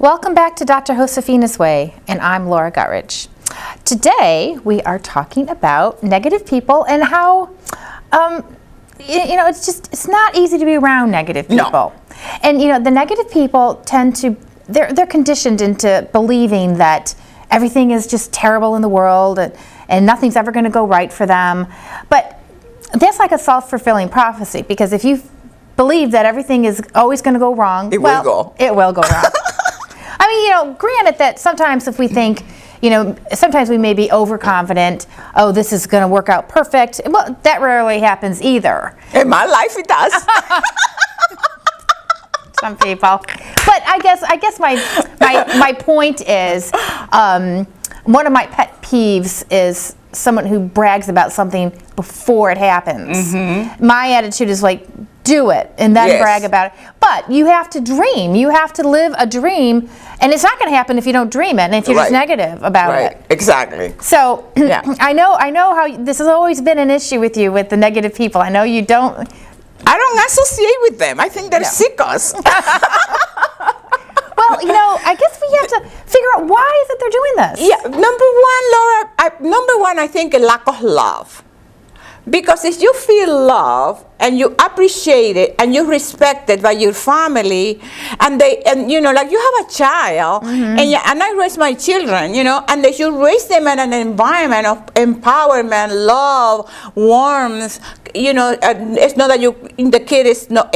Welcome back to Dr. Josefina's Way, and I'm Laura Guttridge. Today we are talking about negative people and how, it's not easy to be around negative people. No. And the negative people tend to, they're conditioned into believing that everything is just terrible in the world and nothing's ever going to go right for them. But that's like a self-fulfilling prophecy, because if you believe that everything is always going to go wrong, it will go wrong. I mean, granted that sometimes if we think, sometimes we may be overconfident, oh, this is going to work out perfect. Well, that rarely happens either. In my life, it does. Some people. But I guess my point is, one of my pet peeves is someone who brags about something before it happens. Mm-hmm. My attitude is like, do it and then brag about it. But you have to dream. You have to live a dream, and it's not going to happen if you don't dream it and if you're just negative about it. Exactly. So I know how this has always been an issue with you, with the negative people. I know you don't. I don't associate with them. I think they're sickos. Well, I guess we have to figure out why is it they're doing this. Yeah, number one, I think a lack of love. Because if you feel love and you appreciate it and you respect it by your family, and you have a child, mm-hmm. and I raise my children, and that you raise them in an environment of empowerment, love, warmth. It's not that the kid is not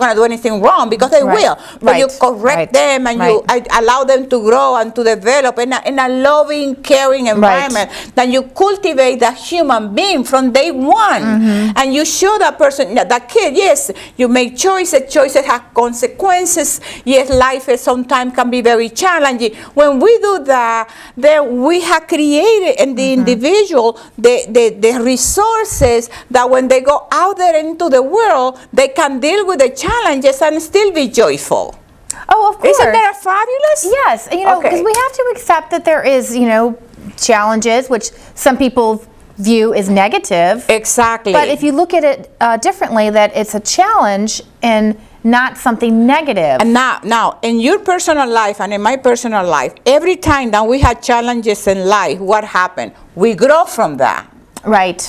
going to do anything wrong, because they will. But you correct them and you allow them to grow and to develop in a loving, caring environment. That you cultivate that human being from day one, mm-hmm. and you show that person, that kid, yes, you make choices. Choices have consequences. Yes, life sometimes can be very challenging. When we do that, then we have created in the mm-hmm. individual the resources that when they go out there into the world, they can deal with the challenges and still be joyful. Oh, of course. Isn't that fabulous? Yes, because we have to accept that there is, challenges, which some people view as negative. Exactly. But if you look at it differently, that it's a challenge and not something negative. And now, in your personal life and in my personal life, every time that we have challenges in life, what happened? We grow from that. Right.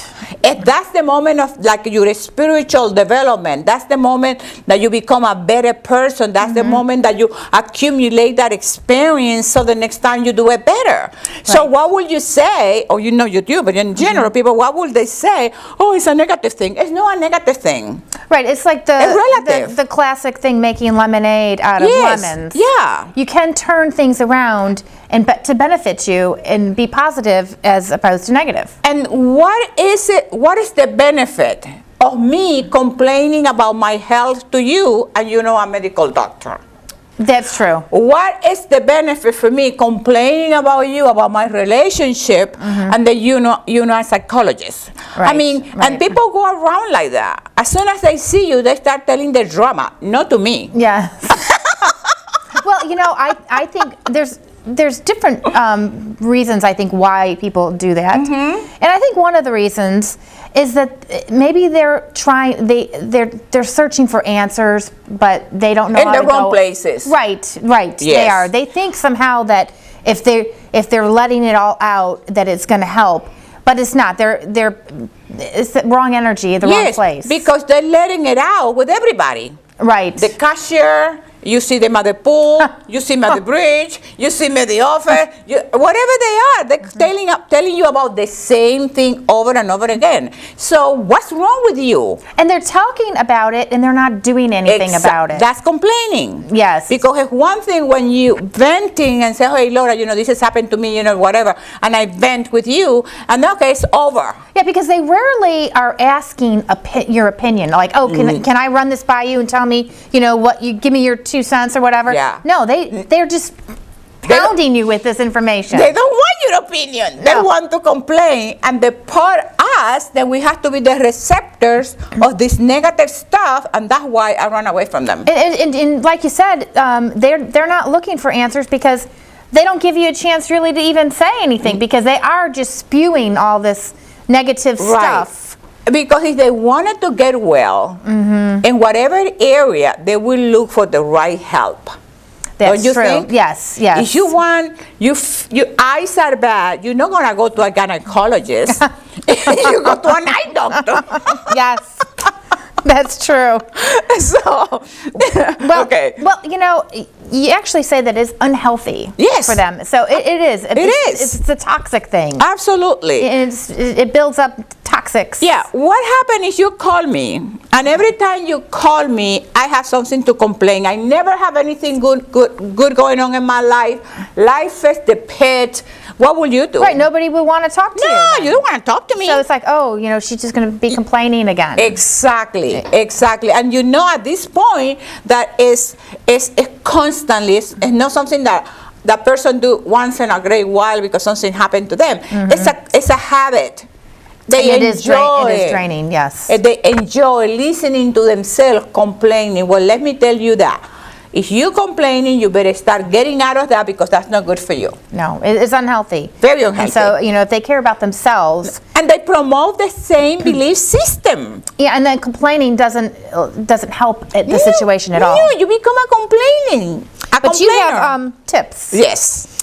That's the moment of your spiritual development. That's the moment that you become a better person. That's mm-hmm. the moment that you accumulate that experience, so the next time you do it better. Right. So what would you say, or you do, but in general, mm-hmm. people, what would they say? Oh, it's a negative thing. It's not a negative thing. Right. It's like the classic thing, making lemonade out of lemons. Yeah. You can turn things around to benefit you and be positive as opposed to negative. And what is the benefit of me complaining about my health to you, and a medical doctor? That's true. What is the benefit for me complaining about you, about my relationship, mm-hmm. and that you're a psychologist? Right. I mean, and people go around like that. As soon as they see you, they start telling their drama, not to me. Yes. Well, I think there's different reasons, I think, why people do that. Mm-hmm. And I think one of the reasons is that maybe they're searching for answers, but they don't know how to go. In the wrong places. Right. Yes. They are. They think somehow that if they're letting it all out, that it's going to help. But it's not. It's the wrong energy at the wrong place. Because they're letting it out with everybody. Right. The cashier, you see them at the pool, you see them at the bridge, you see them at the office, whatever they are, they're telling you about the same thing over and over again. So what's wrong with you? And they're talking about it, and they're not doing anything about it. That's complaining. Yes. Because it's one thing when you venting and say, hey, Laura, this has happened to me, whatever, and I vent with you, and okay, it's over. Yeah, because they rarely are asking your opinion. Like, oh, can I run this by you and tell me, what you give me your 2 cents or whatever? Yeah. No, they're just pounding you with this information. They don't want your opinion. They want to complain. And the part us, that we have to be the receptors of this negative stuff, and that's why I run away from them. And like you said, they're not looking for answers, because they don't give you a chance really to even say anything, because they are just spewing all this negative stuff. Because if they wanted to get well, mm-hmm. in whatever area, they will look for the right help. That's Don't you true. think? Yes, yes. If you want, your eyes are bad, you're not going to go to a gynecologist. You go to an eye doctor. Yes, that's true. So, Well, okay. Well, you know, you actually say that it's unhealthy Yes. for them. So it is. It is. It's a toxic thing. Absolutely. It builds up toxics. Yeah, what happened is you call me, and every time you call me, I have something to complain. I never have anything good going on in my life. Life is the pit. What will you do? Right, nobody would want to talk to you. No, then. you don't want to talk to me. So it's like, oh, you know, she's just going to be complaining again. Exactly. And you know at this point that is constantly, it's not something that person do once in a great while because something happened to them. It's a habit. They And enjoy it is draining, yes. They enjoy listening to themselves complaining. Well, let me tell you that. If you're complaining, you better start getting out of that because that's not good for you. No, it's unhealthy. Very unhealthy. And so, you know, if they care about themselves. And they promote the same belief system. Yeah, and then complaining doesn't help the situation at all. No, you become a complaining. But you have tips. Yes.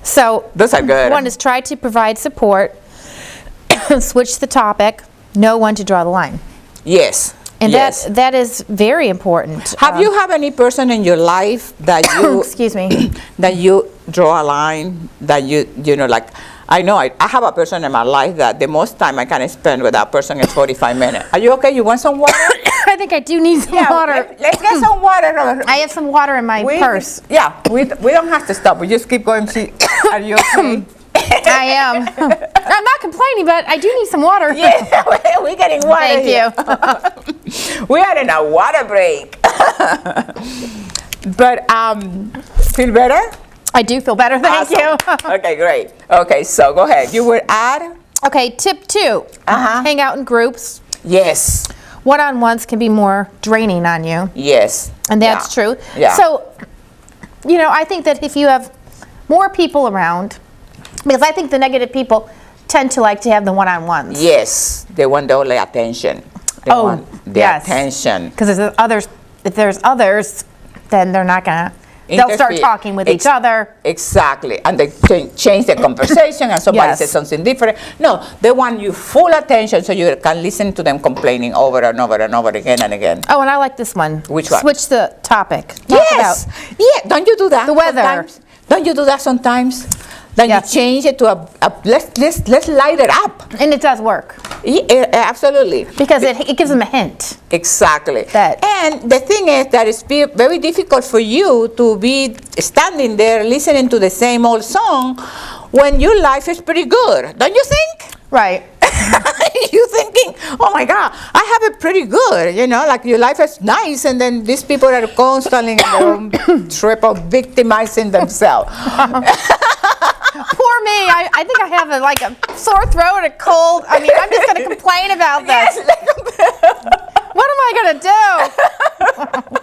So Those are good. One is try to provide support, switch the topic, know when to draw the line. Yes. And yes. that is very important. Have you have any person in your life that you excuse me, that you draw a line that you know, like I know I have a person in my life that the most time I can spend with that person is 45 minutes. Are you okay? You want some water? I think I do need some water. Let's get some water. I have some water in my purse. Yeah, we don't have to stop. We just keep going. Are you okay? I am. I'm not complaining, but I do need some water. Yeah, we're getting water. Thank here. you. We are in a water break. But feel better? I do feel better, thank you. Okay, great. Okay, so go ahead. You would add? Okay, tip 2. Hang out in groups. Yes. One-on-ones can be more draining on you. Yes. And that's true. Yeah. So, you know, I think that if you have more people around, because I think the negative people tend to like to have the one-on-ones. Yes, they want all the attention. They want the attention. Because if there's others, then they're not gonna. They'll start talking with each other. Exactly, and they change the conversation, and somebody says something different. No, they want you full attention so you can listen to them complaining over and over and over again and again. Oh, and I like this one. Which one? Switch the topic. Talk Yes. about Yeah. Don't you do that? the weather. Sometimes? Don't you do that sometimes? Then you change it to let's light it up. And it does work. Yeah, absolutely. Because it gives them a hint. Exactly. That- And the thing is that it's very difficult for you to be standing there listening to the same old song when your life is pretty good. Don't you think? Right. You thinking, oh my God, I have it pretty good, you know, like your life is nice, and then these people are constantly in their own trip of victimizing themselves. Poor me. I think I have a sore throat, a cold. I mean, I'm just going to complain about this. What am I going to do?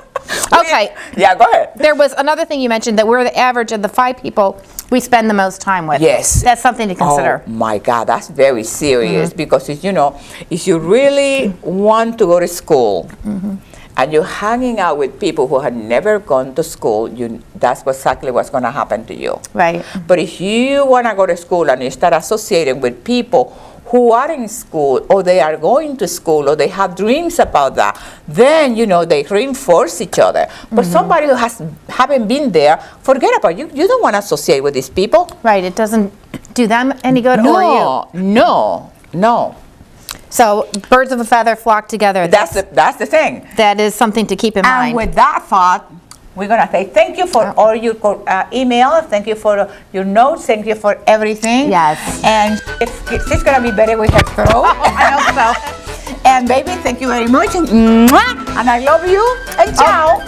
Okay. Yeah, go ahead. There was another thing you mentioned, that we're the average of the 5 people we spend the most time with. Yes. That's something to consider. Oh my God, that's very serious because if you really want to go to school and you're hanging out with people who have never gone to school, that's exactly what's going to happen to you. Right. But if you want to go to school and you start associating with people who are in school, or they are going to school, or they have dreams about that, then they reinforce each other. But somebody who haven't been there, forget about you. You don't want to associate with these people. Right. It doesn't do them any good or you. No. So birds of a feather flock together. That's the thing. That is something to keep in mind. And with that thought, we're going to say thank you for all your email. Thank you for your notes. Thank you for everything. Yes. And she's going to be better with her throat. I hope so. And baby, thank you very much. And I love you. And ciao.